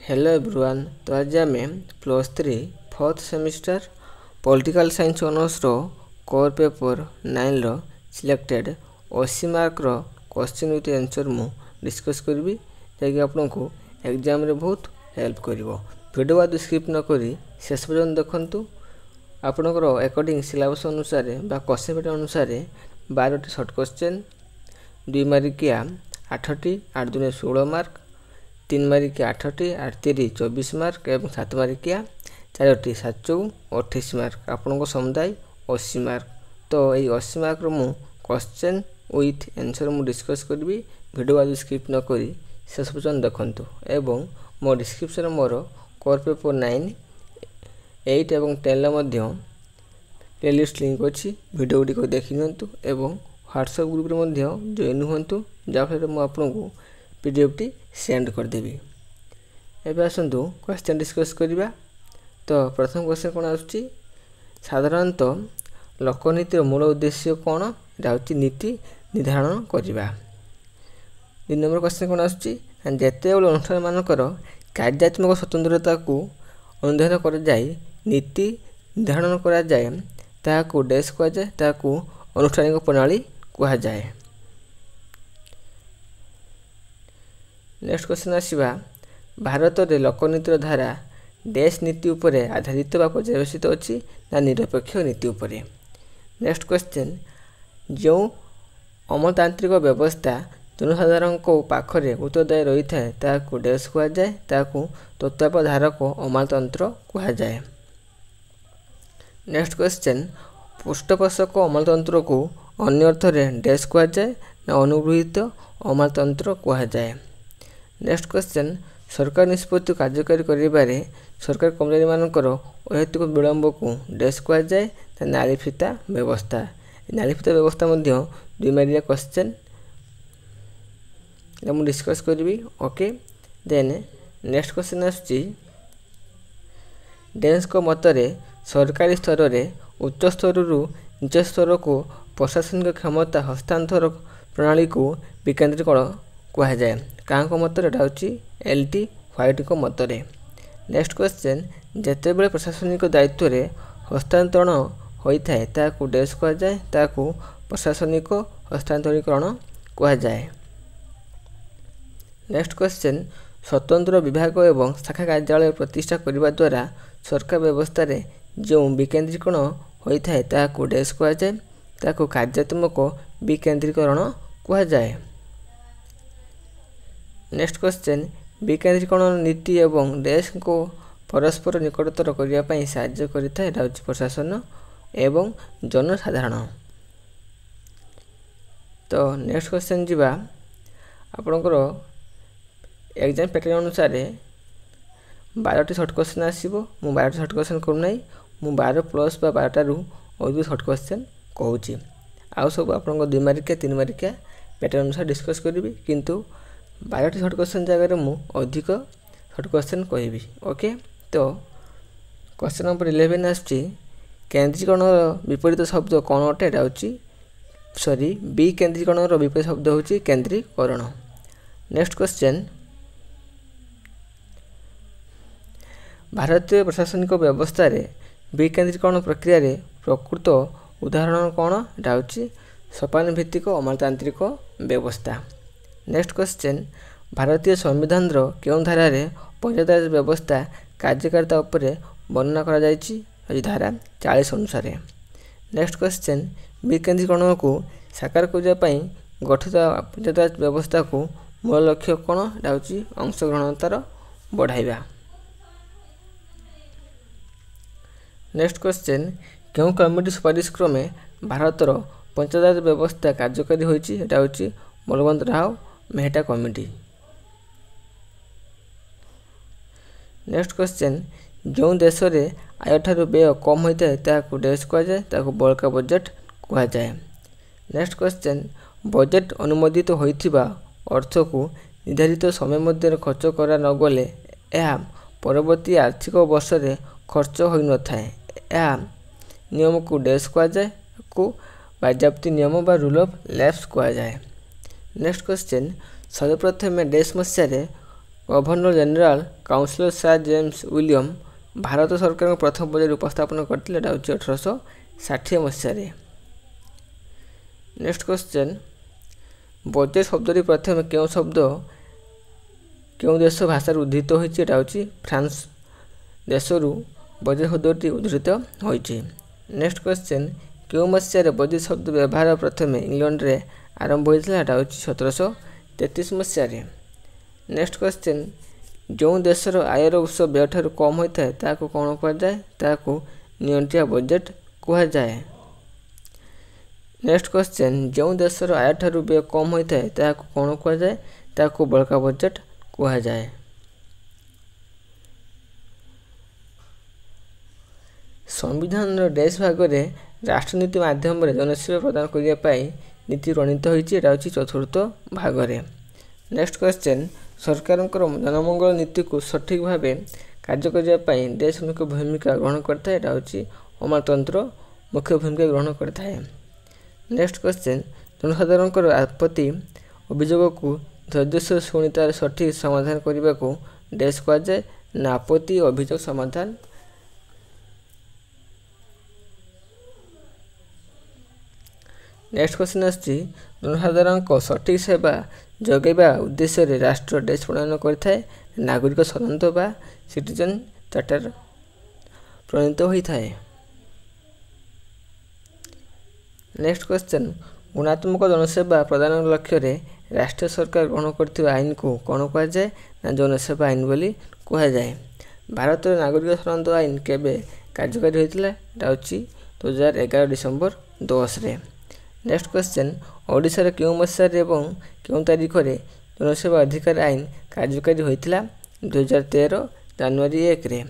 Hello everyone. तो आज आम +3 4th semester political science honours रो कोर पेपर 9 रो सिलेक्टेड 80 मार्क रो क्वेश्चन विथ आंसर मु डिस्कस करबी जैकि आपको एग्जाम रे बहुत हेल्प करिवो। वीडियो आदि स्किप न करी शेष पर्यंत देखंतु। आपनकर अकॉर्डिंग सिलेबस अनुसार बा क्वेश्चन पेपर अनुसार 12टी शॉर्ट क्वेश्चन 2 मार्किया 8टी 8 दुने 16 मार्क 3 मार्किया 8टी 8 3 24 मार्क एवं 7 मार्किया 4टी 7 चौ 28 मार्क आपन को समुदाय 80 मार्क। तो यही 80 मार्क रो मु क्वेश्चन विथ आंसर मु डिस्कस करबी। वीडियो आदि स्किप न करी शेष पर्यंत देखंतु एवं मो डिस्क्रिप्शन मोर कोर पेपर 9 8 एवं 10 ला मध्य प्लेलिस्ट लिंक अछि। वीडियो गुडी को देखि नंतु एवं व्हाट्सएप ग्रुप रे मध्य जॉइन हुंतु जाफरे मु आपन को पीडीएफ टी सेंड कर देबी। एबे आसंतु क्वेश्चन डिस्कस करिबा। तो प्रथम क्वेश्चन कोन आछि, साधारणतः लोकनीतिर मूल उद्देश्य कोन राउची नीति निर्धारण करिबा। 2 नंबर क्वेश्चन कोन आछि, जेते बेले अनुष्ठान मानकर कार्यात्मक स्वतंत्रता को अनुधान कर जाय नीति निर्धारण करा जाय ताको डेस्क कहा जाय ताको अनुष्ठानिक प्रणाली कहा जाय। नेक्स्ट क्वेश्चन आसीबा, भारत रे लोकनीतिर धारा देश नीति उपरे आधारित बा पर्यवेसित अछि ना निरपेक्ष नीति उपरे। नेक्स्ट क्वेश्चन, जो अमलतांत्रिक व्यवस्था जनसाधारण को पाखरे उत्तरदायी रही थाए ताकू देश कहा जाए ताकू तत्वावधारक अमलतंत्र कहा जाए। नेक्स्ट क्वेश्चन, पृष्ठपोषक अमलतंत्र को अन्य अर्थ में देश कहा जाए ना अनुगृहीत अमलतंत्र कहा जाए। नेक्स्ट क्वेश्चन, सरकार निष्पत्ति कार्यकारी करिबारे सरकार कर्मचारी मानकर अहेतुक विलंब को देश कहा जाए नाली फिता व्यवस्था। नाली फिता व्यवस्था मध्य 2 मार्किया क्वेश्चन हम डिस्कस करबी। ओके, देन नेक्स्ट क्वेश्चन आछि, डेंस को मतरे सरकारी स्तर रे उच्च स्तर रु नीच स्तर को प्रशासनिक क्षमता हस्तांतर प्रणाली को विकेंद्रीकरण कहा जाए। कहाँ को मतरे डाउची एलटी व्हाइट को मतरे। नेक्स्ट क्वेश्चन, जेते बेले प्रशासनिक दायित्व रे हस्तांतरण होई थाए ताकू देश कहा जाए ताकू प्रशासनिक हस्तांतरीकरण कहा जाए। नेक्स्ट क्वेश्चन, स्वतंत्र विभाग एवं शाखा कार्यालय प्रतिष्ठा करने द्वारा सरकार व्यवस्था रे जो विकेंद्रीकरण होता है ताकू देश कहा जाए ताकू कार्यात्मक विकेंद्रीकरण कहा जाए। नेक्स्ट क्वेश्चन, विकेंद्रीकरण नीति एवं देश को परस्पर निकटतर करने ପାଇଁ ସାହାଯ୍ୟ କରିଥାଏ राज्य प्रशासन एवं जनसाधारण। तो नेक्स्ट क्वेश्चन जीवा, आपनकर एग्जाम पैटर्न अनुसार 12टी शॉर्ट क्वेश्चन आसीबो। मु 12टी शॉर्ट क्वेश्चन करूना मु 12 प्लस बा 12 रु अधिक शॉर्ट क्वेश्चन कहूची। आउ सब आपन 2 मार्किया 3 मार्किया पैटर्न अनुसार डिस्कस करबी, किंतु 12टी शॉर्ट क्वेश्चन जगह रे मु अधिक शॉर्ट क्वेश्चन कहबी। ओके, तो क्वेश्चन नंबर 11 आछि, केंद्रीकरण विपरीत शब्द कोन अटे डाउची सॉरी बी केंद्रीकरण रो विपरीत शब्द होची केंद्रीकरण। नेक्स्ट क्वेश्चन, भारतीय प्रशासनिक व्यवस्था रे विकेंद्रीकरण प्रक्रिया रे प्रकृत उदाहरण कौन डाउची सोपान भित्तिक अमलतांत्रिक व्यवस्था। नेक्स्ट क्वेश्चन, भारतीय संविधान रो केउं धारा रे पंचायत राज व्यवस्था कार्यकारिता उपरे वर्णना करा जायछि धारा 40 अनुसार। नेक्स्ट क्वेश्चन, विकेंद्रीकरण को साकार करिया पई गठित पंचायत राज व्यवस्था को मूल लक्ष्य कौन डाउची अंशग्रहणतार बढ़ाइबा। नेक्स्ट क्वेश्चन, क्यों कमिटी सुपारिश क्रमे भारतर पंचायत राज व्यवस्था कार्यकारी होइछि एटा होछि Balwant Rai Mehta committee. Next question, जो देश रे आय ठारू व्यय कम होता है ताकू देश कहा जाए ताकू बड़का बजेट कहा जाए। नेक्स्ट क्वेश्चन, बजेट अनुमोदित होइथिबा अर्थ को निर्धारित समय मध्य खर्च करा न गले यह परवर्ती आर्थिक वर्ष रे खर्च होई न थाए यह नियम को देश कहा जाए को बाज्याप्ति नियम बा रूल ऑफ लैप्स कहा जाए। नेक्स्ट क्वेश्चन, सर्वप्रथम देश मसीह governor general councillor sir James William Bharat सरकार प्रथम बजेट उपस्थापन करते 1860 मसीह। नेक्स्ट क्वेश्चन, बजेट शब्द प्रथम क्यों शब्द क्यों देश भाषा उद्धृत होती है? फ्रांस देशरू बजेट शब्द उद्धृत होती। नेक्स्ट क्वेश्चन, क्यों मसीह बजेट शब्द व्यवहार प्रथम इंग्लैंड रे आरंभ होता है? 1733 मसीह। नेक्स्ट क्वेश्चन, जो देशर आयर उत्स व्यय ठारू कम होता है ताकू कौन कहुए? ताकू नियंत्रित बजेट कहुए। नेक्स्ट क्वेश्चन, जो देशर आय ठारू व्यय कम होता है ताकू कौन कहुए? ताकू बड़का बजेट कहुए। संविधान देश भाग में राष्ट्रनीति माध्यम जनसेवा प्रदान करने नीति प्रणीत होती है 4th भाग में। नेक्स्ट क्वेश्चन, सरकार जनमंगल नीति को सठिक भाव कार्य करने देश मुख्य भूमिका ग्रहण करता है। अमरतंत्र मुख्य भूमिका ग्रहण करता है। नेक्स्ट क्वेश्चन, जनसाधारण आपत्ति अभियोग को धैर्य शुणी तार सठिक समाधान करने को देश कहुए ना आपत्ति अभियोग समाधान। नेक्स्ट क्वेश्चन आछि, जनसाधारण को सठिक सेवा जगैबा उद्देश्य रे राष्ट्र देश प्रणयन करथाय नागरिक सनद बा सिटीजन चार्टर प्रणीत होता है। नेक्स्ट क्वेश्चन, गुणात्मक जनसेवा प्रदान लक्ष्य रे राष्ट्रीय सरकार ग्रहण करथिबा आईन को कौन कहुए? ना जनसेवा आईन बोली कहुए। भारत रे नागरिक सनद आईन केबे कार्यकारी होइतिला? 2011 डिसेम्बर 10 रे। नेक्स्ट क्वेश्चन, ओडिशा क्यों मसीह एवं क्यों तारीख में जनसेवा अधिकार आईन कार्यकारी होता? 2013 जनवरी 1 रे।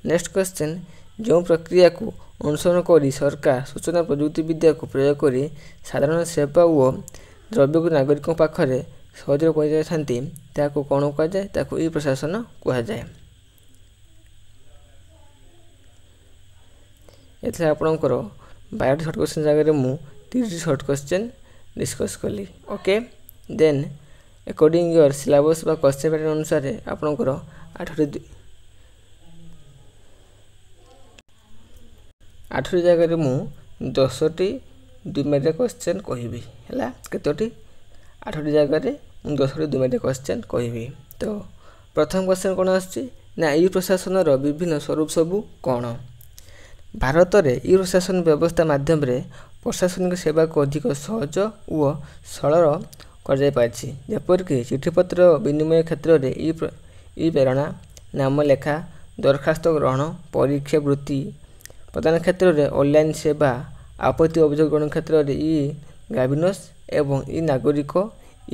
नेक्स्ट क्वेश्चन, जो प्रक्रिया को अनुसरण करी सरकार सूचना प्रजुक्ति विद्या को प्रयोग करी साधारण सेवा और द्रव्य को नागरिकों पाखरे सहज पहुँचाई कौन कहुए? ताकू ई प्रशासन कहुए। एथले आपणकर 12 शॉर्ट क्वेश्चन जगह मु 30 शॉर्ट क्वेश्चन डिस्कस कली। Okay, then according your syllabus बा क्वेश्चन पैटर्न अनुसार आपणकर 8 जगह मु 10टी 2 मिनट क्वेश्चन कहबी है केतोटी 8 जगह मु 10टी 2 मिनट क्वेश्चन कहबी। तो प्रथम क्वेश्चन कौन आछि ना ई प्रशासन विभिन्न स्वरूप सबू कौन? भारत में ई प्रशासन व्यवस्था माध्यम रे प्रशासनिक सेवा को अधिक सहज और सरल करपरिक चिठीपत्र विनिमय क्षेत्र में ई प्रेरणा नामलेखा दरखास्त ग्रहण परीक्षा वृत्ति प्रदान क्षेत्र में ऑनलाइन सेवा आपत्ति अभियोग ग्रहण क्षेत्र में ई गाविनस एवं ई नागरिक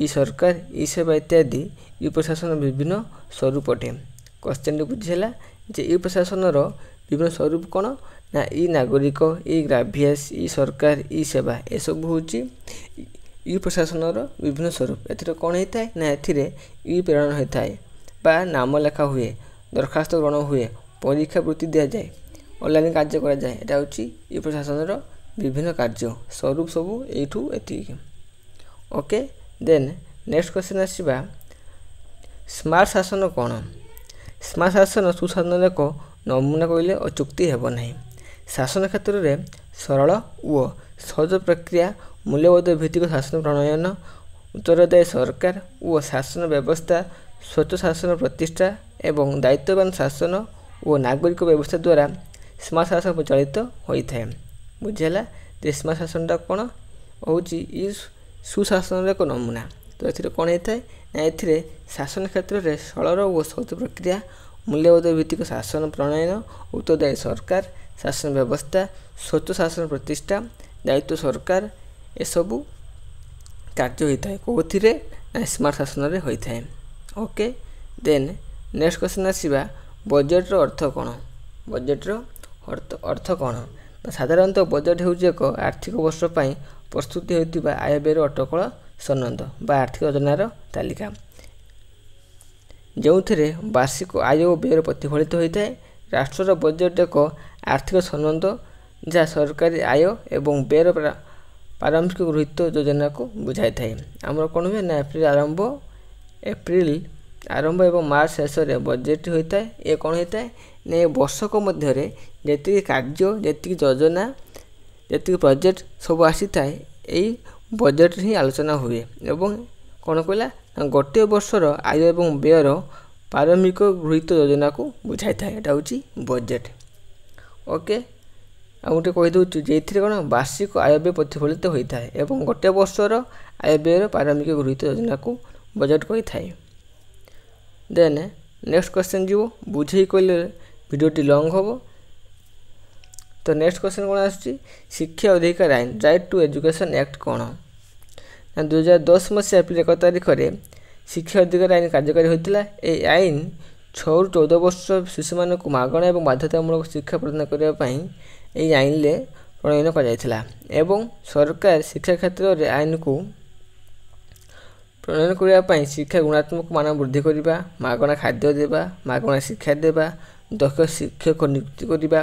ई सरकार ई सेवा इत्यादि ई प्रशासन विभिन्न स्वरूप अटे। क्वेश्चन बुझीला जे ई प्रशासन विभिन्न स्वरूप कौन ना ई नागरिक ई ग्राभियस ई सरकार ई सेवा ए सब होची ई प्रशासन विभिन्न स्वरूप। एथिरे कौन होता है ना एथिरे ई प्रेरण होता है बा नाम लेखा हुए दरखास्त ग्रहण हुए परीक्षा वृत्ति दि जाए ऑनलाइन कार्य करा जाए एटा होची ई प्रशासन विभिन्न कार्य स्वरूप सबू एठू एति। ओके, देन नेक्स्ट क्वेश्चन आसीबा स्मार्ट शासन कौन? स्मार्ट शासन सुशासन एक नमूना कहले अचुक्ति हेब नहीं। शासन क्षेत्र में सरल और सहज प्रक्रिया मूल्यबोध भित्तिक शासन प्रणयन उत्तरदायी सरकार और शासन व्यवस्था स्वच्छ शासन प्रतिष्ठा एवं दायित्ववान शासन और नागरिक व्यवस्था द्वारा स्मार्ट शासन परिचालित होता है। बुझेगा जे स्मार्ट शासनटा कौन हूँ सुशासन एक नमूना। तो ये कौन होता है ना ए शासन क्षेत्र में सरल और सहज प्रक्रिया मूल्यबोध भित्तिक शासन प्रणयन उत्तरदायी सरकार शासन व्यवस्था स्वच्छ शासन प्रतिष्ठा दायित्व सरकार ए सबू कार्य होता है कौथिरे ना स्मार्ट शासन रे होता है। ओके, देन नेक्स्ट क्वेश्चन आसीबा बजेट रो अर्थ कौन? बजेट रो अर्थ कौन? साधारणतः बजेट होउछि एक आर्थिक वर्ष पई प्रस्तुति होइतिबा आय व्यय अटकल सनद बा आर्थिक योजनार तालिका जो वार्षिक आय और व्यय प्रतिफलित होता है। राष्ट्र बजेट एक आर्थिक सनद जहाँ सरकारी आय एवं व्यय प्रारंभिक गृहीत योजना को बुझाई थाए। आमर कौन हुए ना एप्रिल आरंभ एवं मार्च शेष में बजेट होता है। ये कौन होता है ना ये वर्षक मध्य जी कार्य जी योजना जी प्रोजेक्ट सब आसी थाए यही बजेट ही आलोचना हुए एवं कौन कहला गोटे वर्षर आय एवं व्ययर प्रारंभिक गृहीत योजना को बुझाई था। यहाँ हूँ बजेट। ओके आ गोटे कहीदे जे कौन वार्षिक आय व्यय प्रतिफलित होता है एवं गोटे वर्षर आय व्ययर प्रारंभिक गृहीत योजना को बजेट कही थाए। देन नेक्स्ट क्वेश्चन जीव बुझे कहले भिडियोटी लंग हम। तो नेक्स्ट क्वेश्चन कौन आसुची शिक्षा अधिकार आईन राइट टू एजुकेशन एक्ट कौन ना 2010 मसीहा एप्रिल 1 तारिख में शिक्षा अधिकार आईन कार्यकारी होता। ये आईन 6 ରୁ 14 वर्ष शिशु मानक मागणा एवं बाध्यतामूलक शिक्षा प्रदान करने यही आईन में प्रणयन कर सरकार शिक्षा क्षेत्र में आईन को प्रणयन करने शिक्षा गुणात्मक मान वृद्धि करने मागणा खाद्य देवा मागणा शिक्षा देवा दक्ष शिक्षक नियुक्ति करने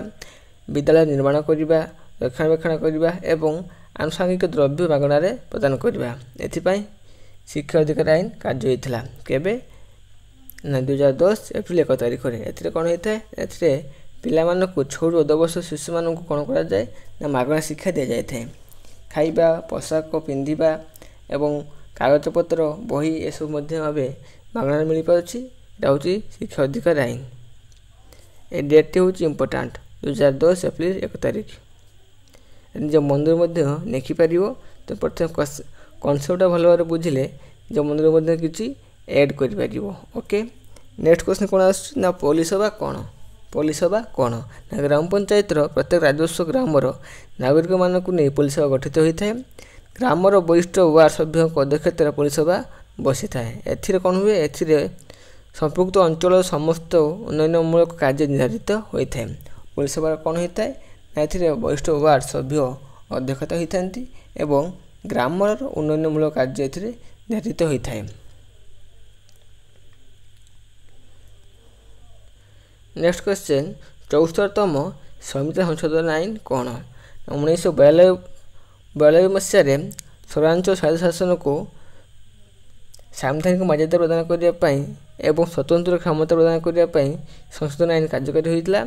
विद्यालय निर्माण करने रक्षणाबेक्षण करने एवं आनुषंगिक द्रव्य मागणार प्रदान करने एथिपाई शिक्षा अधिकार आईन कार्य होता केबे ना 2010 एप्रिल 1 तारिख में। एथिरे कौन होता है एथिरे पिला मानकु 6 ରୁ 14 वर्ष शिशु मानकु कौन करा जाए ना मागणा शिक्षा दि जाए थे। खाइबा पोशाक पिंधिबा एवं कागजपत्र बही ए सब मध्य भावे मागणा मिल पारुछि। एटा होछि शिक्षा अधिकार आईन। ए डेट होछि इंपोर्टेंट 2010 एप्रिल 1 तारिख। निज मंदिर मध्य लिखि पारिबो। तो प्रथम कनसेप्ट भल भाव बुझिले जो मंदिर मध्य किछि ऐड करि पारिबो। ओके नेक्स्ट क्वेश्चन कौन आसुछि ना पुलिस सभा कौन पुलिस सभा कौन ना ग्राम पंचायत प्रत्येक राजस्व ग्रामर नागरिक मानक नहीं पुलिस सभा गठित होता है। ग्रामर वरिष्ठ वार्ड सभ्यों अध्यक्षतार पुलिस सभा बसी थाए। एथिरे कौन हुए एथिरे संपुक्त अंचल समस्त उन्नयनमूलक कार्य निर्धारित होता है। पुलिस सभा कौन होता है ना एथिरे वरिष्ठ वार्ड सभ्य अध्यक्षता होता एवं ग्रामर उन्नयनमूलक कार्य एथिरे निर्धारित होता है। नेक्स्ट क्वेश्चन 74तम संविधान संशोधन आईन कौन 1992 मसीह सहरांचल स्वायत्त शासन को सांविधानिक मर्यादा प्रदान करने एवं स्वतंत्र क्षमता प्रदान करने संशोधन आईन कार्यकारी होता।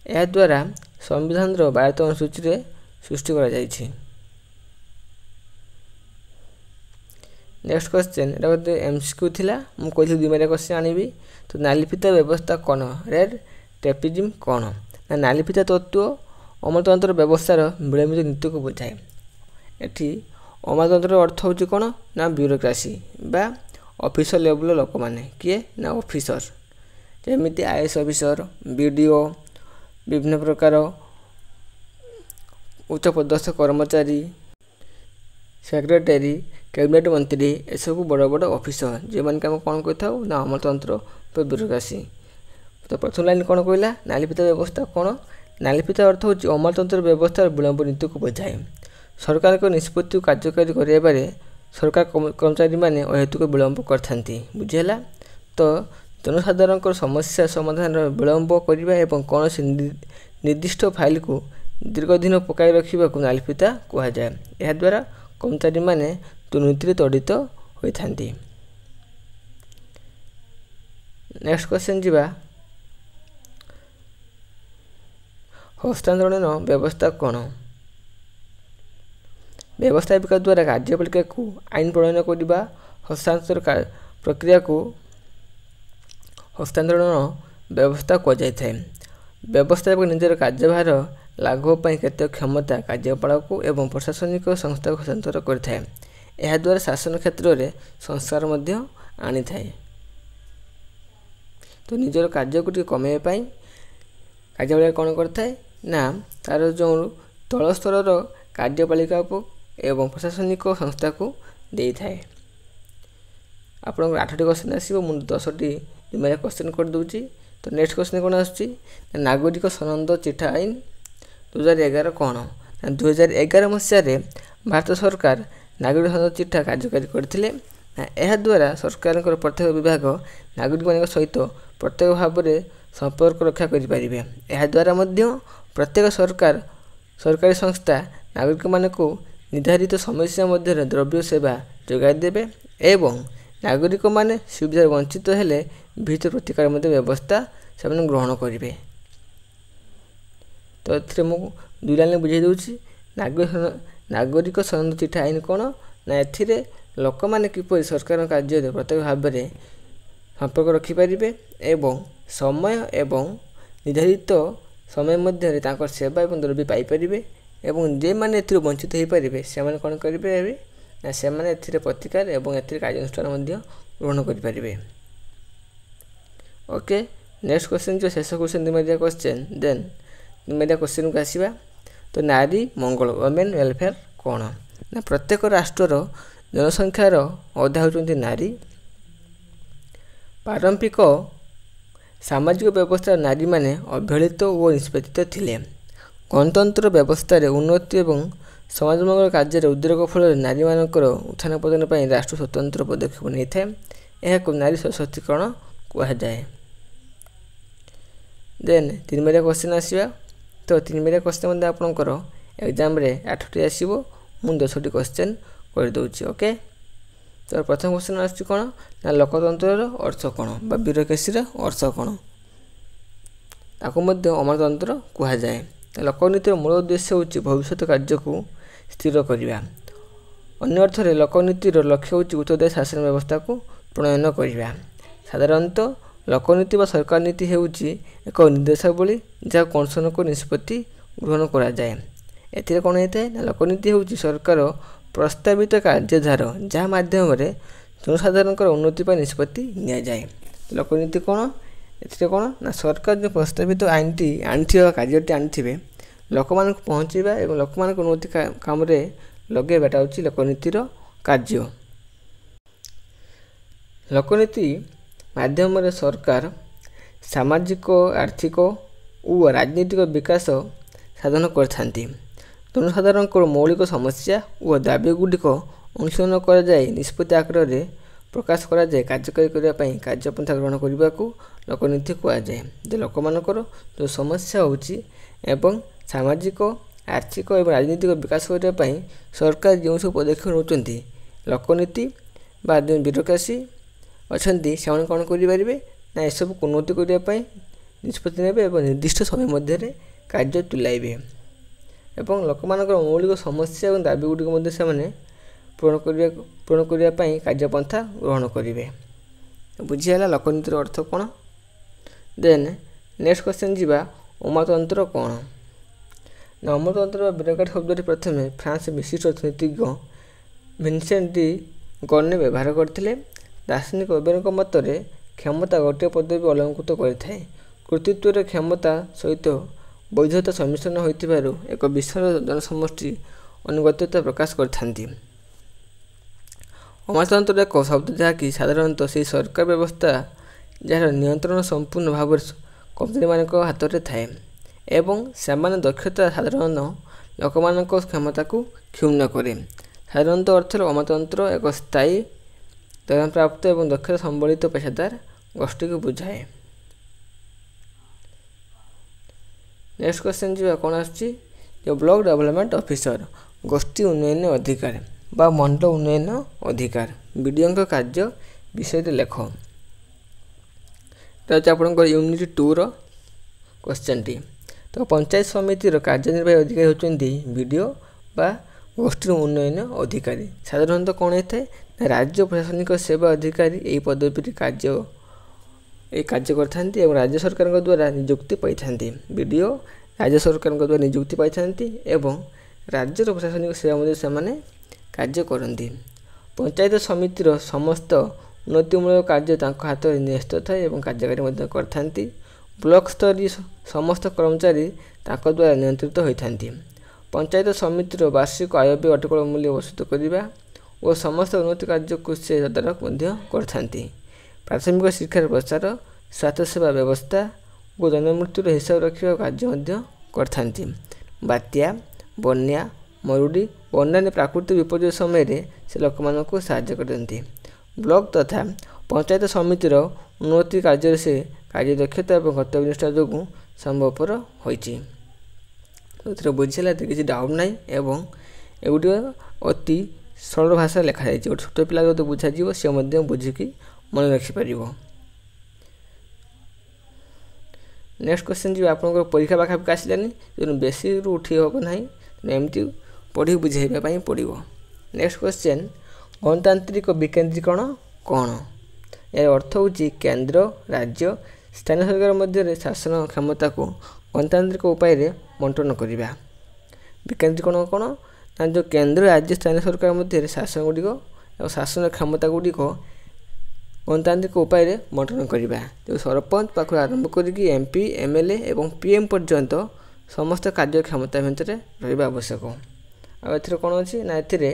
यह द्वारा संविधान 12 अनुसूची रे सृष्टि करा जायछि। नेक्स्ट क्वेश्चन एटा गोटे एमसीक्यू थिला मु कहली 2 मार्क क्वेश्चन आनिबी। तो नालीफिता व्यवस्था कौन रेड टेपिज्म कौन ना नालीफिता तत्व अमलतंत्र व्यवस्थार विलंबित नीति को बुझाए। एठी अमलतंत्र अर्थ होची कौन ना ब्यूरोक्रेसी बा ऑफिसर लेवल लोक माने किए ना ऑफिसर जेमिति आईएएस ऑफिसर बीडीओ विभिन्न प्रकार उच्च पदस्थ कर्मचारी सेक्रेटरी कैबिनेट मंत्री ए सब बड़ बड़ ऑफिसर जे मन हम कौन कही ना अमलतंत्र ब्यूरोक्रेसी। तो प्रथम लाइन कौन कहला नालीफिता व्यवस्था कौन नालीफिता अर्थ होची अमलतंत्र व्यवस्थार विलंब नीति को बुझाए। सरकार को निष्पत्ति कार्यकारी करने सरकार कर्मचारी माने अहेतुक विलंब करथांती बुझेला। तो जनसाधारण समस्या समाधान विलंब करने एवं कौन निर्दिष्ट फाइल को दीर्घदिन पकाई रखा नालीफिता कहुए। यह द्वारा कर्मचारी माने दुर्नीति तड़ित होइथांती। नेक्स्ट क्वेश्चन जीवा हस्तांतरण व्यवस्था कौन व्यवस्थापिका द्वारा कार्यपालिका को आईन प्रणयन करने हस्तांतर प्रक्रिया को हस्तांतरण व्यवस्था कहुए। व्यवस्थापक निजर कार्यभार लाघव केते क्षमता कार्यपालक एवं प्रशासनिक संस्था को हस्तांतर करथाय। यह द्वारा शासन क्षेत्र में संस्कार मध्य आनी थाए। तो निजर कार्य को कमेवाई कार्यपालिका कौन करथाय ना तार जो तल स्तर कार्यपालिका को एवं प्रशासनिक संस्था को दे थाए। आप 8टी क्वेश्चन आसो मुझे 10टी मेरे क्वेश्चन कर दूची। तो नेक्स्ट क्वेश्चन कौन आसुची नागरिक सनद चिठा आईन 2011 कौन 2011 मसीह भारत सरकार नागरिक सनद चिठा कार्यकारी करथिले। यह द्वारा सरकार प्रत्येक विभाग नागरिक मान सहित प्रत्येक भाव में संपर्क रक्षा करें। यह द्वारा प्रत्येक सरकारी संस्था नागरिक मान निर्धारित समस्या मध्य द्रव्य सेवा जोगाई देवे एवं ନାଗରିକମାନେ ସୁବିଧାରୁ ବଞ୍ଚିତ ହେଲେ ବିହିତ ପ୍ରତିକାର ମଧ୍ୟ ବ୍ୟବସ୍ଥା ସେମାନେ ଗ୍ରହଣ କରିବେ। ତ ଏଥିରେ ମୁଁ 2 ଲାଇନରେ ବୁଝାଇ ଦେଉଛି। ନାଗରିକ ସନଦ ଚିଠା ଆଇନ କ'ଣ ନା ଏଥିରେ ଲୋକମାନେ କିପରି ସରକାରଙ୍କ କାର୍ଯ୍ୟରେ ପ୍ରତ୍ୟକ୍ଷ ଭାବରେ ସମ୍ପର୍କ ରଖିପାରିବେ ଏବଂ ସମୟ ଏବଂ ନିର୍ଦ୍ଧାରିତ ସମୟ ମଧ୍ୟରେ ତାଙ୍କର ସେବା ଏବଂ ଦ୍ରବ୍ୟ ପାଇପାରିବେ ଏବଂ ଯେଉଁମାନେ ଏଥିରୁ ବଞ୍ଚିତ ହୋଇପାରିବେ ସେମାନେ କ'ଣ କରିପାରିବେ ନା ସେମାନେ ଏଥିରେ ପ୍ରତିକାର ଏବଂ ଏଥିରେ କାର୍ଯ୍ୟାନୁଷ୍ଠାନ ମଧ୍ୟ ଗ୍ରହଣ କରିପାରିବେ। ଓକେ, ନେକ୍ସଟ କ୍ୱେଶ୍ଚନ୍ ଯେଉଁ ଶେଷ କ୍ୱେଶ୍ଚନ୍ 2 ମାର୍କିଆ କ୍ୱେଶ୍ଚନ୍। ଦେନ୍ 2 ମାର୍କିଆ କ୍ୱେଶ୍ଚନ୍କୁ ଆସିବା। ତ ନାରୀ ମଙ୍ଗଳ ଓମେନ୍ ୱେଲଫେୟାର କ'ଣ ନା ପ୍ରତ୍ୟେକ ରାଷ୍ଟ୍ରର ଜନସଂଖ୍ୟାର ଅଧା ହେଉଛନ୍ତି ନାରୀ। ପାରମ୍ପରିକ ସାମାଜିକ ବ୍ୟବସ୍ଥାରେ ନାରୀମାନେ ଅବହେଳିତ ଓ ନିଷ୍ପେଷିତ ଥିଲେ। ଗଣତନ୍ତ୍ର ବ୍ୟବସ୍ଥାରେ ଉନ୍ନତି ଏବଂ ସମାଜମଙ୍ଗଳ କାର୍ଯ୍ୟରେ ଉଦ୍ରେକ ଫଳରେ ନାରୀମାନଙ୍କର ଉତ୍ଥାନ ପତନ ପାଇଁ ରାଷ୍ଟ୍ର ସ୍ୱତନ୍ତ୍ର ପଦକ୍ଷେପ ନେଇଥାଏ। ଏହାକୁ ନାରୀ ସଶକ୍ତିକରଣ କୁହାଯାଏ। ଦେନ୍ 3 ମାର୍କିଆ କ୍ୱେଶ୍ଚନ୍ ଆସିବା। ତ 3 ମାର୍କିଆ କ୍ୱେଶ୍ଚନ୍ ମଧ୍ୟ ଆପଣଙ୍କର ଏକ୍ଜାମ୍ରେ 8ଟି ଆସିବ। ମୁଁ 10ଟି କ୍ୱେଶ୍ଚନ୍ କରିଦେଉଛି। ଓକେ, ତ ପ୍ରଥମ କ୍ୱେଶ୍ଚନ୍ ଆସୁଛି କ'ଣ ନା ଲୋକତନ୍ତ୍ରର ଅର୍ଥ କ'ଣ ବା ବ୍ୟୁରୋକ୍ରାସିର ଅର୍ଥ କ'ଣ, ତାକୁ ମଧ୍ୟ ଅମରତନ୍ତ୍ର କୁହାଯାଏ। ଲୋକନୀତିର ମୂଳ ଉଦ୍ଦେଶ୍ୟ ହେଉଛି ଭବିଷ୍ୟତ କାର୍ଯ୍ୟକୁ ସ୍ଥିର କରିବା। ଅନ୍ୟ ଅର୍ଥରେ ଲୋକନୀତିର ଲକ୍ଷ୍ୟ ହେଉଛି ଉତ୍ତରଦାୟୀ ଶାସନ ବ୍ୟବସ୍ଥାକୁ ପ୍ରଣୟନ କରିବା। ସାଧାରଣତଃ ଲୋକନୀତି ବା ସରକାର ନୀତି ହେଉଛି ଏକ ନିର୍ଦ୍ଦେଶାବଳୀ ଯାହାକୁ ଅନୁସରଣ କରି ନିଷ୍ପତ୍ତି ଗ୍ରହଣ କରାଯାଏ। ଏଥିରେ କ'ଣ ହୋଇଥାଏ ନା ଲୋକନୀତି ହେଉଛି ସରକାର ପ୍ରସ୍ତାବିତ କାର୍ଯ୍ୟଧାରା ଯାହା ମାଧ୍ୟମରେ ଜନସାଧାରଣଙ୍କର ଉନ୍ନତି ପାଇଁ ନିଷ୍ପତ୍ତି ନିଆଯାଏ। ଲୋକନୀତି କ'ଣ, ଏଥିରେ କ'ଣ ନା ସରକାର ଯେଉଁ ପ୍ରସ୍ତାବିତ ଆଇନଟି ଆଣିଥିବା କାର୍ଯ୍ୟଟି ଆଣିଥିବେ ଲୋକମାନଙ୍କୁ ପହଞ୍ଚାଇବା ଏବଂ ଲୋକମାନଙ୍କ ଉନ୍ନତି କାମରେ ଲଗାଇବାଟା ହେଉଛି ଲୋକନୀତିର କାର୍ଯ୍ୟ। ଲୋକନୀତି ମାଧ୍ୟମରେ ସରକାର ସାମାଜିକ ଆର୍ଥିକ ଓ ରାଜନୈତିକ ବିକାଶ ସାଧନ କରିଥାନ୍ତି। ଜନସାଧାରଣଙ୍କର ମୌଳିକ ସମସ୍ୟା ଓ ଦାବିଗୁଡ଼ିକ ଅନୁଶୀଳନ କରାଯାଇ ନିଷ୍ପତ୍ତି ଆକାରରେ ପ୍ରକାଶ କରାଯାଏ। କାର୍ଯ୍ୟକାରୀ କରିବା ପାଇଁ କାର୍ଯ୍ୟପନ୍ଥା ଗ୍ରହଣ କରିବାକୁ ଲୋକନୀତି କୁହାଯାଏ। ଯେ ଲୋକମାନଙ୍କର ଯେଉଁ ସମସ୍ୟା ହେଉଛି ଏବଂ ସାମାଜିକ ଆର୍ଥିକ ଏବଂ ରାଜନୈତିକ ବିକାଶ କରିବା ପାଇଁ ସରକାର ଯେଉଁ ସବୁ ପଦକ୍ଷେପ ନେଉଛନ୍ତି ଲୋକନୀତି ବା ଯେଉଁ ବ୍ୟୁରୋକ୍ରାସି ଅଛନ୍ତି ସେମାନେ କ'ଣ କରିପାରିବେ ନା ଏସବୁକୁ ଉନ୍ନତି କରିବା ପାଇଁ ନିଷ୍ପତ୍ତି ନେବେ ଏବଂ ନିର୍ଦ୍ଦିଷ୍ଟ ସମୟ ମଧ୍ୟରେ କାର୍ଯ୍ୟ ତୁଲାଇବେ ଏବଂ ଲୋକମାନଙ୍କର ମୌଳିକ ସମସ୍ୟା ଏବଂ ଦାବିଗୁଡ଼ିକ ମଧ୍ୟ ସେମାନେ ପୂରଣ କରିବା ପାଇଁ କାର୍ଯ୍ୟପନ୍ଥା ଗ୍ରହଣ କରିବେ। ବୁଝିହେଲା ଲୋକନୀତିର ଅର୍ଥ କ'ଣ। ଦେନ୍ ନେକ୍ସଟ କ୍ୱେଶ୍ଚନ୍ ଯିବା, ଅମରତନ୍ତ୍ର କ'ଣ ନା ଅମରତନ୍ତ୍ର ବା ବ୍ୟୁରୋକ୍ରାଟ ଶବ୍ଦଟି ପ୍ରଥମେ ଫ୍ରାନ୍ସ ବିଶିଷ୍ଟ ଅର୍ଥନୀତିଜ୍ଞ ଭିନସେଣ୍ଟ ଡି ଗର୍ନେ ବ୍ୟବହାର କରିଥିଲେ। ଦାର୍ଶନିକ ୱେବରଙ୍କ ମତରେ କ୍ଷମତା ଗୋଟିଏ ପଦବୀ ଅଳଙ୍କୃତ କରିଥାଏ। କର୍ତ୍ତୃତ୍ୱର କ୍ଷମତା ସହିତ ବୈଧତା ସମ୍ମିଶ୍ରଣ ହୋଇଥିବାରୁ ଏକ ବିଶାଳ ଜନସମଷ୍ଟି ଅନୁଗତ୍ୟତା ପ୍ରକାଶ କରିଥାନ୍ତି। ଅମରତନ୍ତ୍ର ଏକ ଶବ୍ଦ ଯାହାକି ସାଧାରଣତଃ ସେହି ସରକାର ବ୍ୟବସ୍ଥା ଯାହାର ନିୟନ୍ତ୍ରଣ ସମ୍ପୂର୍ଣ୍ଣ ଭାବରେ କର୍ମଚାରୀମାନଙ୍କ ହାତରେ ଥାଏ ଏବଂ ସେମାନେ ଦକ୍ଷତା ସାଧାରଣ ଲୋକମାନଙ୍କ କ୍ଷମତାକୁ କ୍ଷୁଣ୍ଣ କରେ। ସାଧାରଣତଃ ଅର୍ଥରେ ଅମରତନ୍ତ୍ର ଏକ ସ୍ଥାୟୀ ଦରମାପ୍ରାପ୍ତ ଏବଂ ଦକ୍ଷତା ସମ୍ବଳିତ ପେଶାଦାର ଗୋଷ୍ଠୀକୁ ବୁଝାଏ। ନେକ୍ସଟ କ୍ୱେଶ୍ଚନ୍ ଯିବା, କ'ଣ ଆସୁଛି ଯେ ବ୍ଲକ ଡେଭଲପମେଣ୍ଟ ଅଫିସର ଗୋଷ୍ଠୀ ଉନ୍ନୟନ ଅଧିକାର ବା ମଣ୍ଡଳ ଉନ୍ନୟନ ଅଧିକାର ବିଡ଼ିଓଙ୍କ କାର୍ଯ୍ୟ ବିଷୟରେ ଲେଖ। এটা হচ্ছে আপনার ইউনিট 2র কোশ্চেনটি। তো পঞ্চায়েত সমিতির কার্যনির্বাহী অধিকারী হচ্ছেন বিডিও বা গোষ্ঠীর উন্নয়ন অধিকারী। সাধারণত কোণ হয়ে রাজ্য প্রশাসনিক সেবা অধিকারী এই পদবীটি কার্য করে থাকে এবং রাজ্য সরকার দ্বারা নিযুক্তি পাই থাকে। বিডিও রাজ্য সরকার দ্বারা নিযুক্তি পাই থাকে এবং রাজ্যর প্রশাসনিক সেবা মধ্যে সে কার্য করতে। পঞ্চায়েত সমিতির সমস্ত উন্নতিমূলক কার্য তাঁর হাতের ন্যস্ত থাকে এবং কার্যকারী করে থাকে। ব্লক স্তরীয় সমস্ত কর্মচারী তাঁর দ্বারা নিয়ন্ত্রিত হয়ে থাকে। পঞ্চায়েত সমিতির বার্ষিক আয় ব্যয় অটকল মূল্য প্রস্তুত করা ও সমস্ত উন্নতি কার্যকু সে তদারখ করে থাকে। প্রাথমিক শিক্ষার প্রচার, স্বাস্থ্যসেবা ব্যবস্থা ও জনমৃত্যুর হিসাব রাখা কার্য করে থাকে। বাত্যা, বন্যা, মরুড়ি ও অন্যান্য প্রাকৃতিক বিপর্যয় সময় সে লোক সাহায্য করতে। ব্লক তথা পঞ্চায়েত সমিতির উন্নতি কার্যের সে কার্যদক্ষতা এবং কর্তব্যনিষ্ঠা যোগ সম্ভবপর হয়েছে। এতে বুঝিলা কিছু ডাউট নাই এবং এগুলো অতি ସରଳ ଭାଷାରେ ଲେଖାଯାଇଛି। ଗୋଟେ ଛୋଟ ପିଲା ଯଦି ବୁଝାଯିବ ସେ ମଧ୍ୟ ବୁଝିକି ମନେ ରଖିପାରିବ। ନେକ୍ସଟ କ୍ୱେଶ୍ଚନ୍ ଯିବା ଆପଣଙ୍କର ପରୀକ୍ଷା ପାଖାପାଖି ଆସିଲାନି, ତେଣୁ ବେଶୀରୁ ଉଠି ହେବ ନାହିଁ, ତେଣୁ ଏମିତି ପଢ଼ି ବୁଝାଇବା ପାଇଁ ପଡ଼ିବ। ନେକ୍ସଟ କ୍ୱେଶ୍ଚନ୍, ଗଣତାନ୍ତ୍ରିକ ବିକେନ୍ଦ୍ରୀକରଣ କ'ଣ? ଏହାର ଅର୍ଥ ହେଉଛି କେନ୍ଦ୍ର, ରାଜ୍ୟ, ସ୍ଥାନୀୟ ସରକାର ମଧ୍ୟରେ ଶାସନ କ୍ଷମତାକୁ ଗଣତାନ୍ତ୍ରିକ ଉପାୟରେ ବଣ୍ଟନ କରିବା। ବିକେନ୍ଦ୍ରୀକରଣ କ'ଣ? ନା ଯେଉଁ କେନ୍ଦ୍ର, ରାଜ୍ୟ, ସ୍ଥାନୀୟ ସରକାର ମଧ୍ୟରେ ଶାସନ ଗୁଡ଼ିକ ଏବଂ ଶାସନ କ୍ଷମତା ଗୁଡ଼ିକ ଗଣତାନ୍ତ୍ରିକ ଉପାୟରେ ବଣ୍ଟନ କରିବା। ଯେଉଁ ସରପଞ୍ଚ ପାଖରୁ ଆରମ୍ଭ କରିକି MP, MLA ଏବଂ PM ପର୍ଯ୍ୟନ୍ତ ସମସ୍ତ କାର୍ଯ୍ୟ କ୍ଷମତା ଭିତରେ ରହିବା ଆବଶ୍ୟକ। ଆଉ ଏଥିରେ କ'ଣ ଅଛି ନା ଏଥିରେ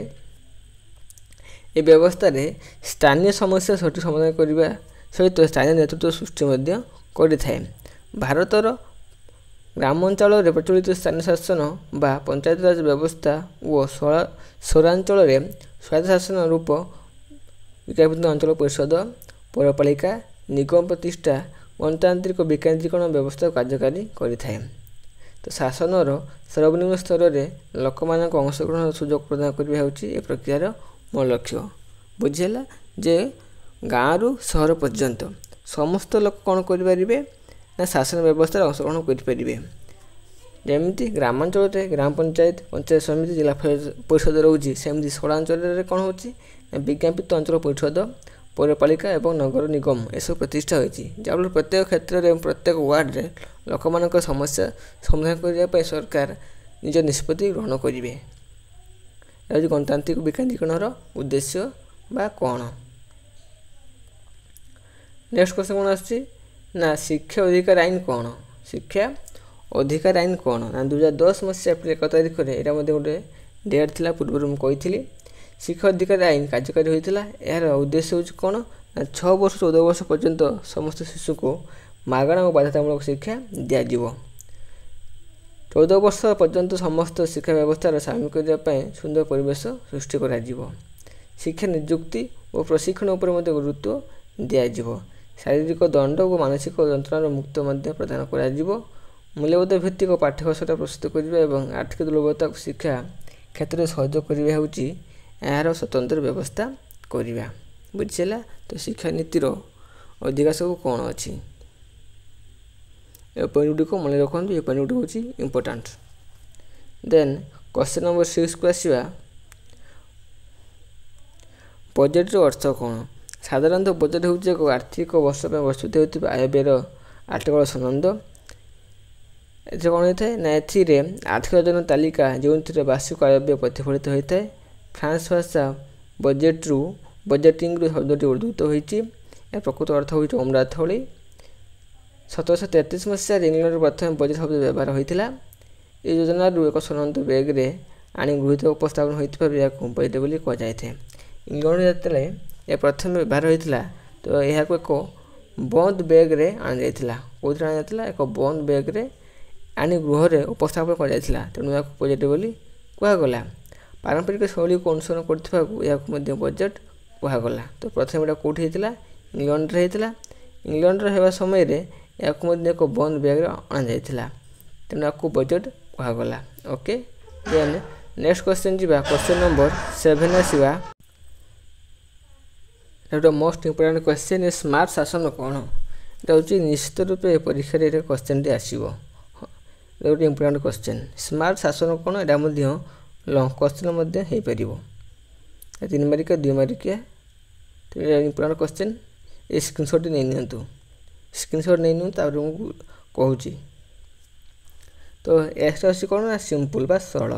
ଏ ବ୍ୟବସ୍ଥାରେ ସ୍ଥାନୀୟ ସମସ୍ୟା ସଠିକ ସମାଧାନ କରିବା ସହିତ ସ୍ଥାନୀୟ ନେତୃତ୍ୱ ସୃଷ୍ଟି ମଧ୍ୟ କରିଥାଏ। ଭାରତର ଗ୍ରାମାଞ୍ଚଳରେ ପ୍ରଚଳିତ ସ୍ଥାନୀୟ ଶାସନ ବା ପଞ୍ଚାୟତରାଜ ବ୍ୟବସ୍ଥା ଓ ସହରାଞ୍ଚଳରେ ସ୍ୱାୟତ୍ତ ଶାସନ ରୂପ ବିଜ୍ଞାପିତ ଅଞ୍ଚଳ ପରିଷଦ, ପୌରପାଳିକା, ନିଗମ ପ୍ରତିଷ୍ଠା ଗଣତାନ୍ତ୍ରିକ ବିକେନ୍ଦ୍ରୀକରଣ ବ୍ୟବସ୍ଥାକୁ କାର୍ଯ୍ୟକାରୀ କରିଥାଏ। ତ ଶାସନର ସର୍ବନିମ୍ନ ସ୍ତରରେ ଲୋକମାନଙ୍କ ଅଂଶଗ୍ରହଣର ସୁଯୋଗ ପ୍ରଦାନ କରିବା ହେଉଛି ଏ ପ୍ରକ୍ରିୟାର ମୂଳ ଲକ୍ଷ୍ୟ। ବୁଝିହେଲା ଯେ ଗାଁରୁ ସହର ପର୍ଯ୍ୟନ୍ତ ସମସ୍ତ ଲୋକ କ'ଣ କରିପାରିବେ ନା ଶାସନ ବ୍ୟବସ୍ଥାରେ ଅଂଶଗ୍ରହଣ କରିପାରିବେ। ଯେମିତି ଗ୍ରାମାଞ୍ଚଳରେ ଗ୍ରାମ ପଞ୍ଚାୟତ, ପଞ୍ଚାୟତ ସମିତି, ଜିଲ୍ଲା ପରିଷଦ ରହୁଛି, ସେମିତି ସହରାଞ୍ଚଳରେ କ'ଣ ହେଉଛି ନା ବିଜ୍ଞାପିତ ଅଞ୍ଚଳ ପରିଷଦ, ପୌରପାଳିକା ଏବଂ ନଗର ନିଗମ ଏସବୁ ପ୍ରତିଷ୍ଠା ହୋଇଛି। ଯାହାଫଳରେ ପ୍ରତ୍ୟେକ କ୍ଷେତ୍ରରେ ଏବଂ ପ୍ରତ୍ୟେକ ୱାର୍ଡ଼ରେ ଲୋକମାନଙ୍କ ସମସ୍ୟା ସମାଧାନ କରିବା ପାଇଁ ସରକାର ନିଜ ନିଷ୍ପତ୍ତି ଗ୍ରହଣ କରିବେ। ଏହା ହେଉଛି ଗଣତାନ୍ତ୍ରିକ ବିକେନ୍ଦ୍ରୀକରଣର ଉଦ୍ଦେଶ୍ୟ ବା କ'ଣ। ନେକ୍ସଟ କ୍ୱେଶ୍ଚନ୍ କ'ଣ ଆସୁଛି ନା ଶିକ୍ଷା ଅଧିକାର ଆଇନ କ'ଣ? ଶିକ୍ଷା ଅଧିକାର ଆଇନ କ'ଣ? ନା 2010 ମସିହା ଏପ୍ରିଲ 1 ତାରିଖରେ ଏଇଟା ମଧ୍ୟ ଗୋଟେ ଡେଟ୍ ଥିଲା, ପୂର୍ବରୁ ମୁଁ କହିଥିଲି। ଶିକ୍ଷା ଅଧିକାର ଆଇନ କାର୍ଯ୍ୟକାରୀ ହୋଇଥିଲା। ଏହାର ଉଦ୍ଦେଶ୍ୟ ହେଉଛି କ'ଣ ନା 6 ବର୍ଷ 14 ବର୍ଷ ପର୍ଯ୍ୟନ୍ତ ସମସ୍ତ ଶିଶୁକୁ ମାଗଣା ଓ ବାଧ୍ୟତାମୂଳକ ଶିକ୍ଷା ଦିଆଯିବ। 14 ବର୍ଷ ପର୍ଯ୍ୟନ୍ତ ସମସ୍ତ ଶିକ୍ଷା ବ୍ୟବସ୍ଥାରେ ସାମିଲ କରିବା ପାଇଁ ସୁନ୍ଦର ପରିବେଶ ସୃଷ୍ଟି କରାଯିବ। ଶିକ୍ଷା ନିଯୁକ୍ତି ଓ ପ୍ରଶିକ୍ଷଣ ଉପରେ ମଧ୍ୟ ଗୁରୁତ୍ୱ ଦିଆଯିବ। ଶାରୀରିକ ଦଣ୍ଡ ଓ ମାନସିକ ଯନ୍ତ୍ରଣାର ମୁକ୍ତ ମଧ୍ୟ ପ୍ରଦାନ କରାଯିବ। ମୂଲ୍ୟବୋଧ ଭିତ୍ତିକ ପାଠ୍ୟପୁସ୍ତକ ପ୍ରସ୍ତୁତ କରିବା ଏବଂ ଆର୍ଥିକ ଦୁର୍ବଳତାକୁ ଶିକ୍ଷା କ୍ଷେତ୍ରରେ ସହଯୋଗ କରିବା ହେଉଛି ଏହାର ସ୍ୱତନ୍ତ୍ର ବ୍ୟବସ୍ଥା କରିବା। ବୁଝିହେଲା? ତ ଶିକ୍ଷାନୀତିର ଅଧିକାର ସବୁ କ'ଣ ଅଛି, ଏ ପଏଣ୍ଟ ଗୁଡ଼ିକ ମନେ ରଖନ୍ତୁ। ଏ ପଏଣ୍ଟ ଗୁଡ଼ିକ ହେଉଛି ଇମ୍ପୋର୍ଟାଣ୍ଟ। ଦେନ୍ କ୍ୱେଶ୍ଚନ୍ ନମ୍ବର 6କୁ ଆସିବା। ବଜେଟ୍ର ଅର୍ଥ କ'ଣ? ସାଧାରଣତଃ ବଜେଟ୍ ହେଉଛି ଏକ ଆର୍ଥିକ ବର୍ଷ ପାଇଁ ପ୍ରସ୍ତୁତ ହେଉଥିବା ଆୟ ବ୍ୟୟର ଆର୍ଥିକ ସନନ୍ଦ। ଏଥିରେ କ'ଣ ହୋଇଥାଏ ନା ଏଥିରେ ଆର୍ଥିକ ଯୋଜନା ତାଲିକା ଯେଉଁଥିରେ ବାର୍ଷିକ ଆୟ ବ୍ୟୟ ପ୍ରତିଫଳିତ ହୋଇଥାଏ। ଫ୍ରାନ୍ସ ଭାଷା ବଜେଟିଂରୁ ଶବ୍ଦଟି ଉଦ୍ଧୃତ ହୋଇଛି। ଏହା ପ୍ରକୃତ ଅର୍ଥ ହେଉଛି ଅମୃତାଥଳି। 1733 ମସିହାରେ ଇଂଲଣ୍ଡରେ ପ୍ରଥମେ ବଜେଟ୍ ଶବ୍ଦ ବ୍ୟବହାର ହୋଇଥିଲା। ଏହି ଯୋଜନାରୁ ଏକ ସନନ୍ଦ ବ୍ୟାଗରେ ଆଣି ଗୃହୀତ ଉପସ୍ଥାପନ ହୋଇଥିବାରୁ ଏହାକୁ ବଜେଟ୍ ବୋଲି କୁହାଯାଇଥାଏ। ଇଂଲଣ୍ଡରେ ଯେତେବେଳେ ଏହା ପ୍ରଥମେ ବ୍ୟବହାର ହୋଇଥିଲା ତ ଏହାକୁ ଏକ ବନ୍ଦ ବ୍ୟାଗରେ ଅଣାଯାଇଥିଲା। କେଉଁଥିରେ ଅଣାଯାଇଥିଲା? ଏକ ବନ୍ଦ ବ୍ୟାଗରେ ଆଣି ଗୃହରେ ଉପସ୍ଥାପନ କରାଯାଇଥିଲା, ତେଣୁ ଏହାକୁ ବଜେଟ୍ ବୋଲି କୁହାଗଲା। ପାରମ୍ପରିକ ଶୈଳୀକୁ ଅନୁସରଣ କରୁଥିବାକୁ ଏହାକୁ ମଧ୍ୟ ବଜେଟ୍ କୁହାଗଲା। ତ ପ୍ରଥମେ ଏଇଟା କେଉଁଠି ହେଇଥିଲା? ଇଂଲଣ୍ଡରେ ହେଇଥିଲା। ଇଂଲଣ୍ଡରେ ହେବା ସମୟରେ ଏହାକୁ ମଧ୍ୟ ଏକ ବନ୍ଦ ବ୍ୟାଗରେ ଅଣାଯାଇଥିଲା, ତେଣୁ ଏହାକୁ ବଜେଟ୍ କୁହାଗଲା। ଓକେ, ଦେନ୍ ନେକ୍ସଟ କ୍ୱେଶ୍ଚନ୍ ଯିବା। କ୍ୱେଶ୍ଚନ୍ ନମ୍ବର 7 ଆସିବା। ଗୋଟେ ମୋଷ୍ଟ ଇମ୍ପୋର୍ଟାଣ୍ଟ କ୍ୱେଶ୍ଚନ୍, ସ୍ମାର୍ଟ ଶାସନ କ'ଣ? ଏଇଟା ହେଉଛି ନିଶ୍ଚିତ ରୂପେ ପରୀକ୍ଷାରେ ଏଇଟା କ୍ୱେଶ୍ଚନ୍ଟି ଆସିବ। ଏଇଟା ଗୋଟେ ଇମ୍ପୋର୍ଟାଣ୍ଟ କ୍ୱେଶ୍ଚନ୍। ସ୍ମାର୍ଟ ଶାସନ କ'ଣ? ଏଇଟା ମଧ୍ୟ ଲଙ୍ଗ କ୍ୱେଶ୍ଚନ୍ ମଧ୍ୟ ହେଇପାରିବ। 3 ମାର୍କିଆ 2 ମାର୍କିଆ, ଇମ୍ପୋର୍ଟାଣ୍ଟ କ୍ୱେଶ୍ଚନ୍। ଏ ସ୍କ୍ରିନଶଟ୍ଟି ନେଇ ନିଅନ୍ତୁ। ସ୍କ୍ରିନଶଟ୍ ନେଇ ନିଅନ୍ତୁ, ତାପରେ ମୁଁ କହୁଛି। ତ ଏହାଟା ହେଉଛି କ'ଣ ନା ସିମ୍ପଲ୍ ବା ସରଳ।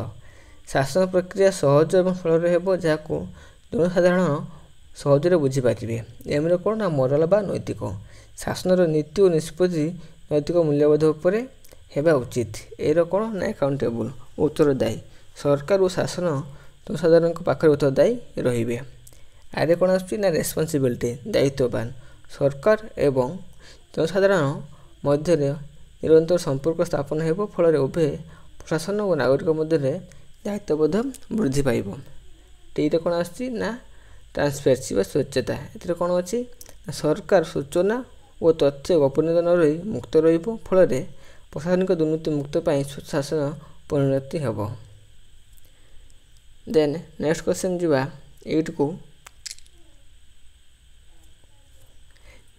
ଶାସନ ପ୍ରକ୍ରିୟା ସହଜ ଏବଂ ସରଳ ହେବ, ଯାହାକୁ ଜନସାଧାରଣ ସହଜରେ ବୁଝିପାରିବେ। ଏମିର କ'ଣ ନା ମୋରାଲ ବା ନୈତିକ। ଶାସନର ନୀତି ଓ ନିଷ୍ପତ୍ତି ନୈତିକ ମୂଲ୍ୟବୋଧ ଉପରେ ହେବା ଉଚିତ। ଏର କ'ଣ ନା ଆକାଉଣ୍ଟେବୁଲ୍, ଉତ୍ତରଦାୟୀ। ସରକାର ଓ ଶାସନ ଜନସାଧାରଣଙ୍କ ପାଖରେ ଉତ୍ତରଦାୟୀ ରହିବେ। ଆରେ କ'ଣ ଆସୁଛି ନା ରେସ୍ପନ୍ସିବିଲିଟି, ଦାୟିତ୍ୱବାନ। ସରକାର ଏବଂ ଜନସାଧାରଣ ମଧ୍ୟରେ ନିରନ୍ତର ସମ୍ପର୍କ ସ୍ଥାପନ ହେବ, ଫଳରେ ଉଭୟ ପ୍ରଶାସନ ଓ ନାଗରିକ ମଧ୍ୟରେ ଦାୟିତ୍ୱବୋଧ ବୃଦ୍ଧି ପାଇବ। ଟିରେ କ'ଣ ଆସୁଛି ନା ଟ୍ରାନ୍ସପେରେନ୍ସି ବା ସ୍ୱଚ୍ଛତା। ଏଥିରେ କ'ଣ ଅଛି ନା ସରକାର ସୂଚନା ଓ ତଥ୍ୟ ଗୋପନୀୟତା ନ ରହି ମୁକ୍ତ ରହିବ, ଫଳରେ ପ୍ରଶାସନିକ ଦୁର୍ନୀତି ମୁକ୍ତ ପାଇଁ ସ୍ୱଚ୍ଛ ଶାସନ ପରିଣତି ହେବ। ଦେନ୍ ନେକ୍ସଟ କ୍ୱେଶ୍ଚନ୍ ଯିବା 8 କୁ।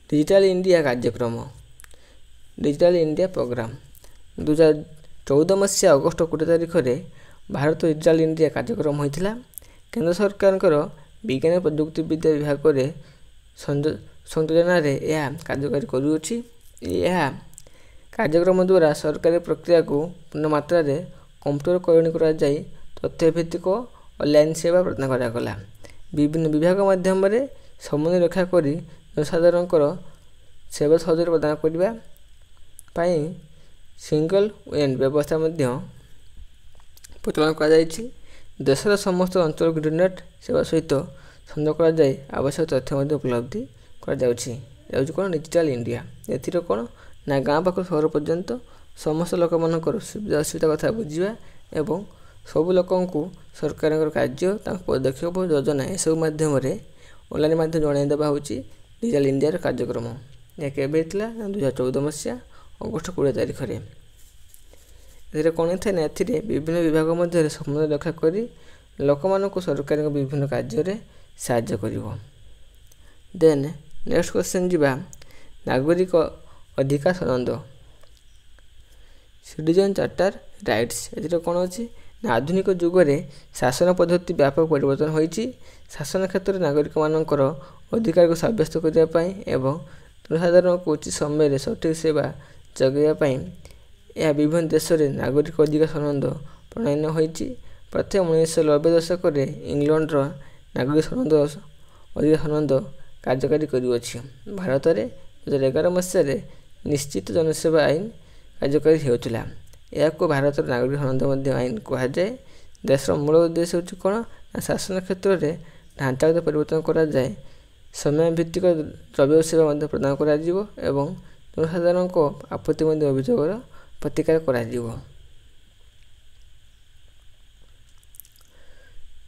डिजिटल इंडिया कार्यक्रम डिजिटल इंडिया प्रोग्राम 2014 मसीहा अगस्ट 20 तारिख में भारत डिजिटल इंडिया कार्यक्रम होता केंद्र सरकार विज्ञान प्रजुक्ति विद्या विभाग में संयोजन यह कार्यकारी करुँच। यह कार्यक्रम द्वारा सरकारी प्रक्रिया को पूर्ण मात्रा कंप्यूटरकरण कर तथ्यभित्तिक ऑनलाइन सेवा प्रदान करागला। विभिन्न विभाग माध्यम समन्वय रक्षा कर जनसाधारण सेवा सहज प्रदान करने सिंगल विंडो व्यवस्था प्रचलन कर देशर समस्त अंचल इंटरनेट सेवा सहित संयोग कर आवश्यक तथ्य उपलब्धि कर कौन डिजिटल इंडिया एथि कौन ना गाँव पाख सहर पर्यंत समस्त लोक मान सुविधा असुविधा कथा बुझा एवं सबू लोक सरकार कार्य पदक्षेप योजना यू मध्यम ऑनलाइन माध्यम जनईदेवा हूँ डिजिटल इंडिया कार्यक्रम। यह केवे 2014 मसीहा अगस्ट 20 तारिख में ए कौन था ना ए विभिन्न विभाग मध्य समन्वय रक्षा कर लोक मानक सरकार विभिन्न कार्य साहाय्य कर। देन नेक्स्ट क्वेश्चन जीवा नागरिक अधिकार सनद सिटीजन चार्टर राइट्स ए कौन अच्छी ना आधुनिक जुगरे शासन पद्धति व्यापक परिवर्तन होती शासन क्षेत्र में नागरिक मानकर अधिकार को सब्यस्त करने एवं जनसाधारण को उचित समय सठिक सेवा जगैवाई यह विभिन्न देश में नागरिक अधिकार सनद प्रणयन होती। प्रथम 1990 दशक इंग्लैंड नागरिक सनद अधिकार सनद कार्यकारी करुँच। भारत में 2011 मसीह निश्चित जनसेवा आईन कार्यकारी होता यह भारत नागरिक सनद आईन कहुए। देशर मूल उद्देश्य हूँ कौन शासन क्षेत्र में ढांचागत परिवर्तन कराए समय भित्तिक द्रव्य सेवा प्रदान कर जनसाधारण को आपत्ति अभियोग प्रतिकार कर।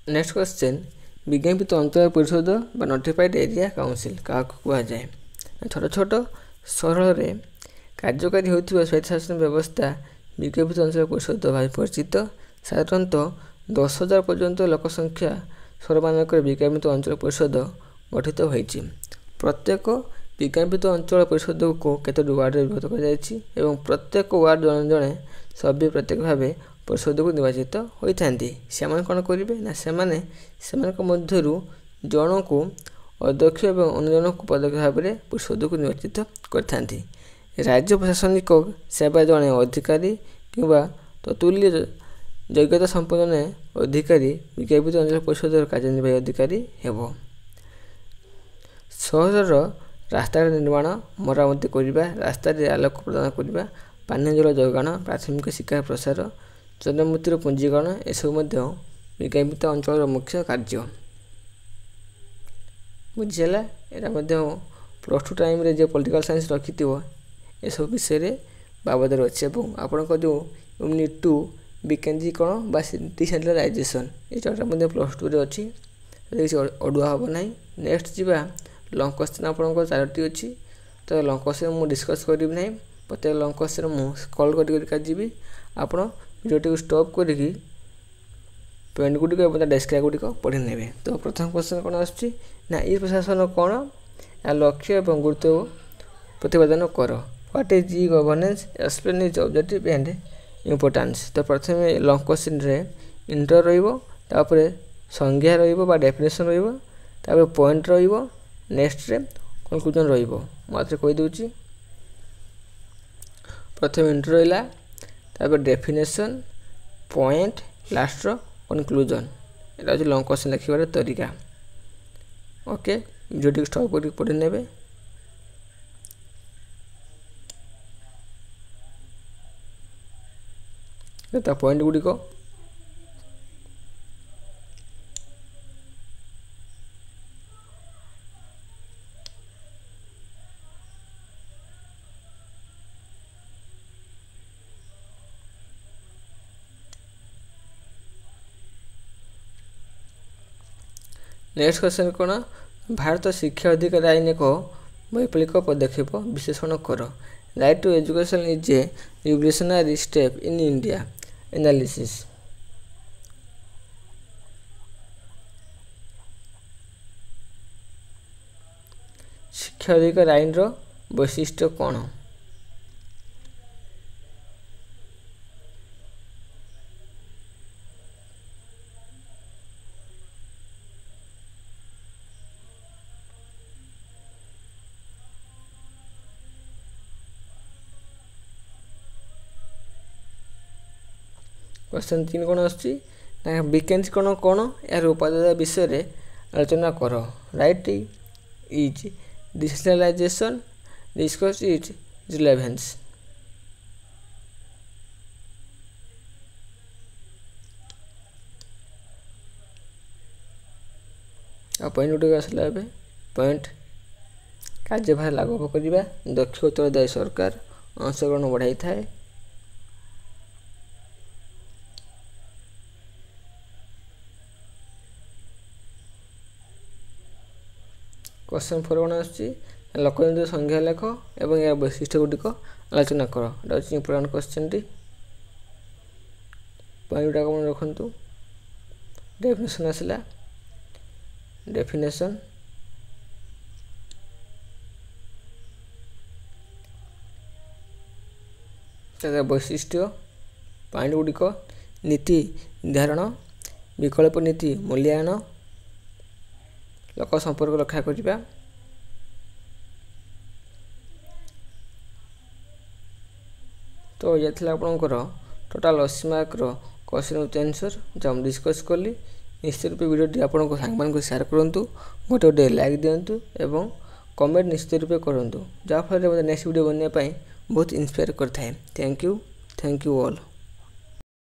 नेक्स्ट क्वेश्चन विज्ञापित अंचल परिषद बा नोटिफाइड एरिया काउंसिल क्या कहुए छोट छोट सहर में कार्यकारी होता स्वायत्तशासन व्यवस्था विज्ञापित अंचल परिषद भाव परिचित। साधारणतः 10,000 पर्यंत लोकसंख्या सहर मानक विज्ञापित अंचल परिषद गठित होती। प्रत्येक विज्ञापित अंचल परिषद को केतोटी वार्ड विभक्त कर प्रत्येक वार्ड जड़े जड़े सभ्य प्रत्येक भाव परिषद को निर्वाचित होता से कौन करेंगे ना से मध्य जन को अध्यक्ष और अन्य जन को पदक भाव में परिषद को निर्वाचित करते। राज्य प्रशासनिक सेवा जड़े अधिकारी कि ततुल्य योग्यता संपन्न अधिकारी विज्ञापित अंचल परिषद कार्यनिर्वाही अधिकारी हेब। सहर रास्ता निर्माण मरामती करने रास्ता आलोक प्रदान करने पानीय जल जोगाण प्राथमिक शिक्षा प्रसार जनमृत्युर पंजीकरण एसबू विज्ञापित अंचल मुख्य कार्य बुझीगला। यहाँ +2 टाइम जो पॉलिटिकल साइंस रखि एसबू विषय बाबद अच्छे आपण जो यूनिट 2 विकेंद्री कौन डिसेंट्रलाइजेशन ये चार्टर +2 अच्छी किसी अड़ुआ हम ना। नेक्स्ट जी लंग क्वेश्चन आपंकर 4टी अच्छी तो लंग क्वेश्चन मुझे डिस्कस करी ना प्रत्येक लंग क्वेश्चन मुझे कल कर आप वीडियो स्टॉप करके पॉइंट गुड़िक डेस्क्राइब गुड़िक पढ़ी ने। तो प्रथम क्वेश्चन कौन आसना ई प्रशासन कौन या लक्ष्य और गुरुत्व प्रतिपादन कर what is e governance explain is objective and importance. तो प्रथम लंग क्वेश्चन रे इंटर रही संज्ञा रहा डेफिनेशन रहा पॉइंट रहा नेक्स्ट रे कंक्लूजन रही कहीदे। प्रथम इंटर रहा डेफिनेशन पॉइंट लास्ट कंक्लूजन यहाँ हूँ लंग क्वेश्चन लिखार तरीका। ओके वीडियो स्टॉप कर पढ़ी ने। पॉइंट गुड़िक नेक्स्ट क्वेश्चन कौन भारत शिक्षा अधिकार आईन एक वैप्लविक पदक्षेप विश्लेषण कर right to education is a revolutionary step in India analysis. ଶିକ୍ଷାଧିକାର ଆଇନର ବୈଶିଷ୍ଟ୍ୟ କ'ଣ? क्वेश्चन 3 କ'ଣ ଆସୁଛି ନା ବିକେନ୍ଦ୍ରୀକରଣ କ'ଣ ଏହାର ଉପାଦେୟ ବିଷୟରେ ଆଲୋଚନା କର। Right is decentralisation, discuss is relevance. ଆଉ ପଏଣ୍ଟ ଗୁଡ଼ିକ ଆସିଲା ଏବେ ପଏଣ୍ଟ କାର୍ଯ୍ୟଭାର ଲାଘବ କରିବା, ଦକ୍ଷ ଉତ୍ତରଦାୟୀ ସରକାର ଅଂଶଗ୍ରହଣ ବଢ଼ାଇଥାଏ। क्वेश्चन 4 କ'ଣ ଆସୁଛି ଲୋକତନ୍ତ୍ର ସଂଜ୍ଞା ଲେଖ ଏବଂ ଏହାର ବୈଶିଷ୍ଟ୍ୟ ଗୁଡ଼ିକ ଆଲୋଚନା କର। ଏଇଟା ହେଉଛି ଇମ୍ପୋର୍ଟାଣ୍ଟ କ୍ୱେଶ୍ଚନଟି। ପଏଣ୍ଟ ଗୁଡ଼ାକ ମନେ ରଖନ୍ତୁ। ଡେଫିନେସନ୍ ଆସିଲା, ଡେଫିନେସନ୍ ବୈଶିଷ୍ଟ୍ୟ, ପଏଣ୍ଟ ଗୁଡ଼ିକ ନୀତି ନିର୍ଦ୍ଧାରଣ, ବିକଳ୍ପ ନୀତି ମୂଲ୍ୟାୟନ, ଲୋକ ସମ୍ପର୍କ ରକ୍ଷା କରିବା। ତ ଇଏ ଥିଲା ଆପଣଙ୍କର ଟୋଟାଲ୍ 80 ମାର୍କର କ୍ୱେଶ୍ଚନ୍ ୱିଥ୍ ଆନ୍ସର୍ ଯାହା ମୁଁ ଡିସ୍କସ୍ କଲି। ନିଶ୍ଚିତ ରୂପେ ଭିଡ଼ିଓଟି ଆପଣଙ୍କ ସାଙ୍ଗମାନଙ୍କୁ ସେୟାର କରନ୍ତୁ, ଗୋଟେ ଲାଇକ୍ ଦିଅନ୍ତୁ ଏବଂ କମେଣ୍ଟ ନିଶ୍ଚିତ ରୂପେ କରନ୍ତୁ, ଯାହାଫଳରେ ମୋତେ ନେକ୍ସଟ ଭିଡ଼ିଓ ବନେଇବା ପାଇଁ ବହୁତ ଇନ୍ସପାୟାର କରିଥାଏ। Thank you all.